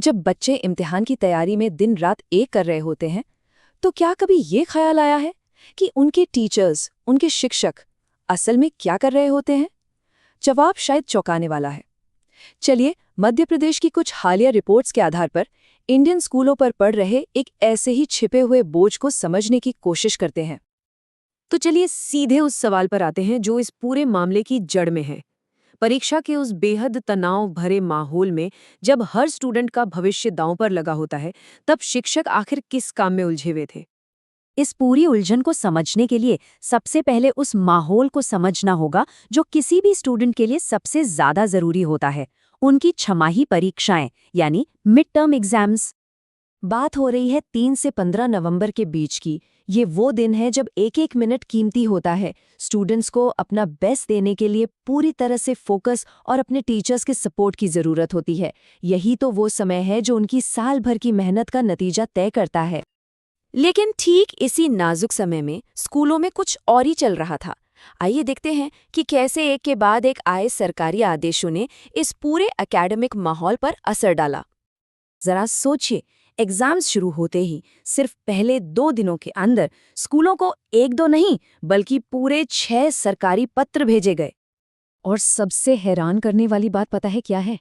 जब बच्चे इम्तिहान की तैयारी में दिन रात एक कर रहे होते हैं, तो क्या कभी ये ख्याल आया है कि उनके टीचर्स, उनके शिक्षक असल में क्या कर रहे होते हैं? जवाब शायद चौंकाने वाला है। चलिए, मध्य प्रदेश की कुछ हालिया रिपोर्ट्स के आधार पर इंडियन स्कूलों पर पड़ रहे एक ऐसे ही छिपे हुए बोझ को समझने की कोशिश करते हैं। तो चलिए सीधे उस सवाल पर आते हैं जो इस पूरे मामले की जड़ में है। परीक्षा के उस बेहद तनाव भरे माहौल में जब हर स्टूडेंट का भविष्य दांव पर लगा होता है, तब शिक्षक आखिर किस काम में उलझे हुए थे? इस पूरी उलझन को समझने के लिए सबसे पहले उस माहौल को समझना होगा जो किसी भी स्टूडेंट के लिए सबसे ज्यादा जरूरी होता है, उनकी छमाही परीक्षाएं यानी मिड टर्म एग्जाम्स। बात हो रही है 3 से 15 नवंबर के बीच की। ये वो दिन है जब एक एक मिनट कीमती होता है। स्टूडेंट्स को अपना बेस्ट देने के लिए पूरी तरह से फोकस और अपने टीचर्स के सपोर्ट की ज़रूरत होती है। यही तो वो समय है जो उनकी साल भर की मेहनत का नतीजा तय करता है। लेकिन ठीक इसी नाजुक समय में स्कूलों में कुछ और ही चल रहा था। आइए देखते हैं कि कैसे एक के बाद एक आए सरकारी आदेशों ने इस पूरे एकेडमिक माहौल पर असर डाला। जरा सोचिए, एग्जाम्स शुरू होते ही सिर्फ पहले 2 दिनों के अंदर स्कूलों को 1-2 नहीं बल्कि पूरे 6 सरकारी पत्र भेजे गए। और सबसे हैरान करने वाली बात पता है क्या है?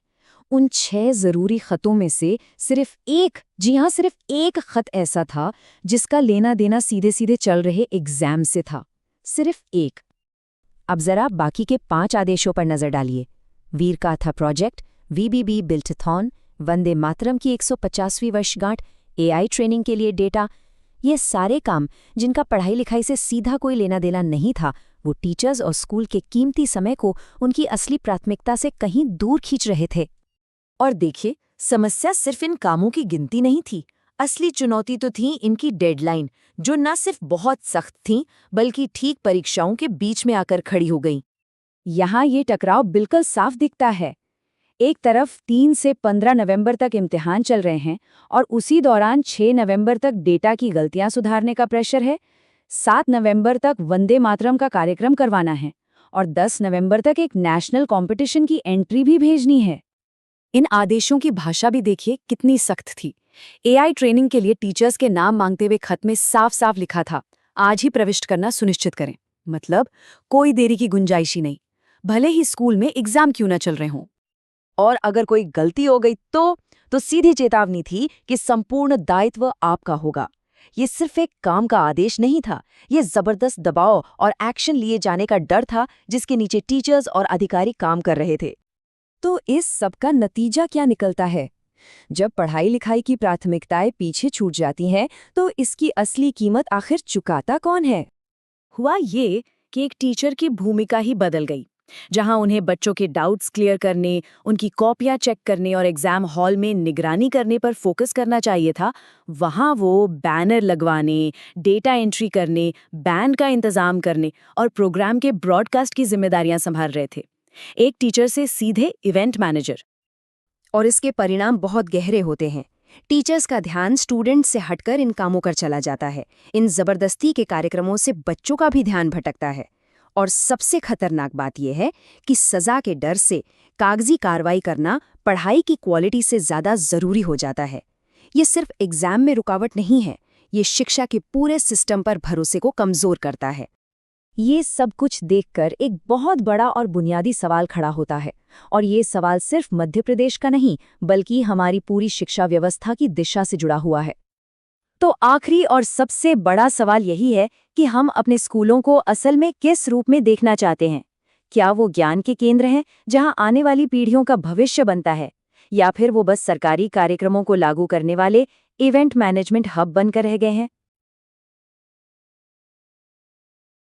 उन 6 जरूरी खतों में से सिर्फ एक, जी हाँ सिर्फ एक खत ऐसा था जिसका लेना देना सीधे सीधे चल रहे एग्जाम से था। सिर्फ एक। अब जरा बाकी के 5 आदेशों पर नजर डालिए। वीर गाथा प्रोजेक्ट, वीबीबी बिल्टथॉन, वंदे मातरम की 150वीं वर्षगांठ, एआई ट्रेनिंग के लिए डेटा, ये सारे काम जिनका पढ़ाई लिखाई से सीधा कोई लेना देना नहीं था, वो टीचर्स और स्कूल के कीमती समय को उनकी असली प्राथमिकता से कहीं दूर खींच रहे थे। और देखिए, समस्या सिर्फ इन कामों की गिनती नहीं थी। असली चुनौती तो थी इनकी डेडलाइन, जो न सिर्फ बहुत सख्त थीं बल्कि ठीक परीक्षाओं के बीच में आकर खड़ी हो गईं। यहाँ ये टकराव बिल्कुल साफ दिखता है। एक तरफ 3 से 15 नवंबर तक इम्तिहान चल रहे हैं और उसी दौरान 6 नवंबर तक डेटा की गलतियां सुधारने का प्रेशर है। 7 नवंबर तक वंदे मातरम का कार्यक्रम करवाना है और 10 नवंबर तक एक नेशनल कंपटीशन की एंट्री भी भेजनी है। इन आदेशों की भाषा भी देखिए कितनी सख्त थी। एआई ट्रेनिंग के लिए टीचर्स के नाम मांगते हुए खत में साफ साफ लिखा था, आज ही प्रविष्ट करना सुनिश्चित करें। मतलब कोई देरी की गुंजाइश ही नहीं, भले ही स्कूल में एग्जाम क्यों न चल रहे हों। और अगर कोई गलती हो गई तो सीधी चेतावनी थी कि संपूर्ण दायित्व आपका होगा। ये सिर्फ एक काम का आदेश नहीं था, ये जबरदस्त दबाव और एक्शन लिए जाने का डर था जिसके नीचे टीचर्स और अधिकारी काम कर रहे थे। तो इस सब का नतीजा क्या निकलता है? जब पढ़ाई लिखाई की प्राथमिकताएं पीछे छूट जाती हैं, तो इसकी असली कीमत आखिर चुकाता कौन है? हुआ ये कि एक टीचर की भूमिका ही बदल गई। जहां उन्हें बच्चों के डाउट्स क्लियर करने, उनकी कॉपियां चेक करने और एग्जाम हॉल में निगरानी करने पर फोकस करना चाहिए था, वहां वो बैनर लगवाने, डेटा एंट्री करने, बैंड का इंतजाम करने और प्रोग्राम के ब्रॉडकास्ट की जिम्मेदारियां संभाल रहे थे। एक टीचर से सीधे इवेंट मैनेजर। और इसके परिणाम बहुत गहरे होते हैं। टीचर्स का ध्यान स्टूडेंट से हटकर इन कामों पर चला जाता है। इन जबरदस्ती के कार्यक्रमों से बच्चों का भी ध्यान भटकता है। और सबसे खतरनाक बात यह है कि सजा के डर से कागजी कार्रवाई करना पढ़ाई की क्वालिटी से ज्यादा जरूरी हो जाता है। ये सिर्फ एग्जाम में रुकावट नहीं है, ये शिक्षा के पूरे सिस्टम पर भरोसे को कमजोर करता है। ये सब कुछ देखकर एक बहुत बड़ा और बुनियादी सवाल खड़ा होता है, और ये सवाल सिर्फ मध्य प्रदेश का नहीं बल्कि हमारी पूरी शिक्षा व्यवस्था की दिशा से जुड़ा हुआ है। तो आखिरी और सबसे बड़ा सवाल यही है कि हम अपने स्कूलों को असल में किस रूप में देखना चाहते हैं? क्या वो ज्ञान के केंद्र हैं जहां आने वाली पीढ़ियों का भविष्य बनता है, या फिर वो बस सरकारी कार्यक्रमों को लागू करने वाले इवेंट मैनेजमेंट हब बनकर रह गए हैं?